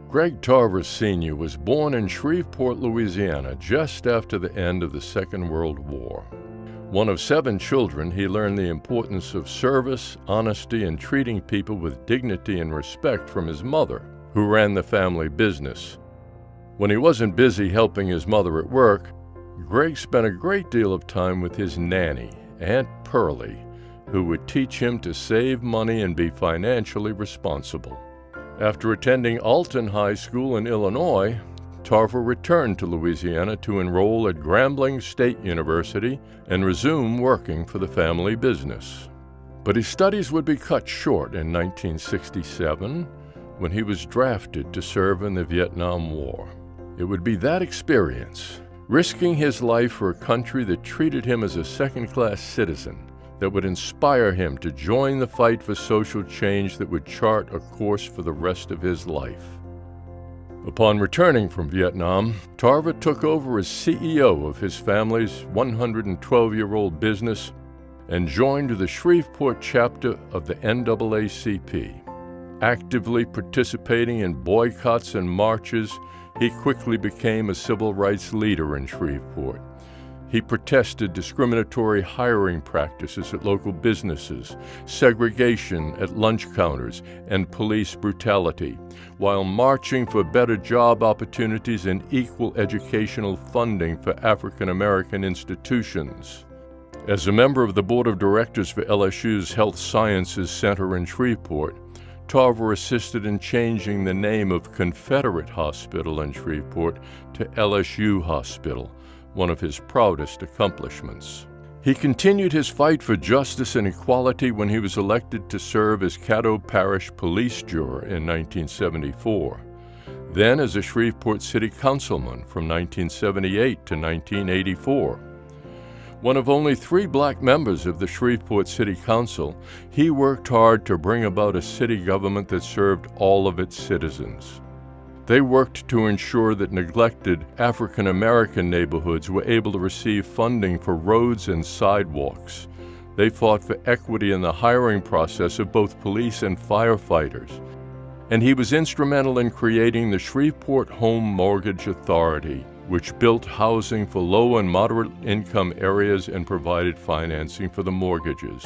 Greg Tarver Sr. was born in Shreveport, Louisiana, just after the end of the Second World War. One of 7 children, he learned the importance of service, honesty, and treating people with dignity and respect from his mother, who ran the family business. When he wasn't busy helping his mother at work, Greg spent a great deal of time with his nanny, Aunt Pearlie, who would teach him to save money and be financially responsible. After attending Alton High School in Illinois, Tarver returned to Louisiana to enroll at Grambling State University and resume working for the family business. But his studies would be cut short in 1967 when he was drafted to serve in the Vietnam War. It would be that experience, risking his life for a country that treated him as a second-class citizen, that would inspire him to join the fight for social change that would chart a course for the rest of his life. Upon returning from Vietnam, Tarver took over as CEO of his family's 112-year-old business and joined the Shreveport chapter of the NAACP. Actively participating in boycotts and marches, he quickly became a civil rights leader in Shreveport. He protested discriminatory hiring practices at local businesses, segregation at lunch counters, and police brutality, while marching for better job opportunities and equal educational funding for African American institutions. As a member of the board of directors for LSU's Health Sciences Center in Shreveport, Tarver assisted in changing the name of Confederate Hospital in Shreveport to LSU Hospital, one of his proudest accomplishments. He continued his fight for justice and equality when he was elected to serve as Caddo Parish police juror in 1974, then as a Shreveport City Councilman from 1978 to 1984. One of only 3 black members of the Shreveport City Council, he worked hard to bring about a city government that served all of its citizens. They worked to ensure that neglected African American neighborhoods were able to receive funding for roads and sidewalks. They fought for equity in the hiring process of both police and firefighters. And he was instrumental in creating the Shreveport Home Mortgage Authority, which built housing for low and moderate income areas and provided financing for the mortgages.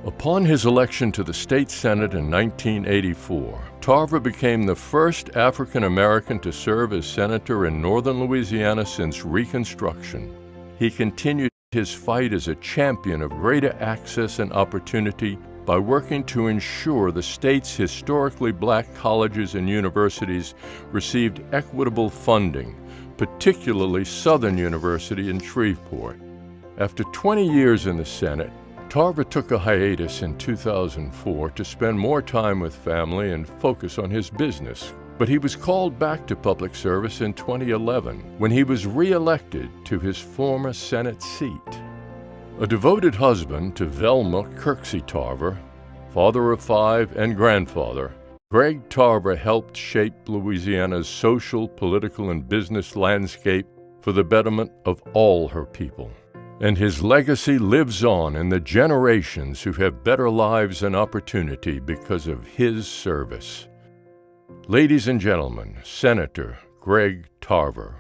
Upon his election to the state Senate in 1984, Tarver became the first African American to serve as senator in northern Louisiana since Reconstruction. He continued his fight as a champion of greater access and opportunity by working to ensure the state's historically black colleges and universities received equitable funding, particularly Southern University in Shreveport. After 20 years in the Senate, Tarver took a hiatus in 2004 to spend more time with family and focus on his business. But he was called back to public service in 2011 when he was re-elected to his former Senate seat. A devoted husband to Velma Kirksey Tarver, father of 5 and grandfather, Greg Tarver helped shape Louisiana's social, political, and business landscape for the betterment of all her people. And his legacy lives on in the generations who have better lives and opportunity because of his service. Ladies and gentlemen, Senator Greg Tarver.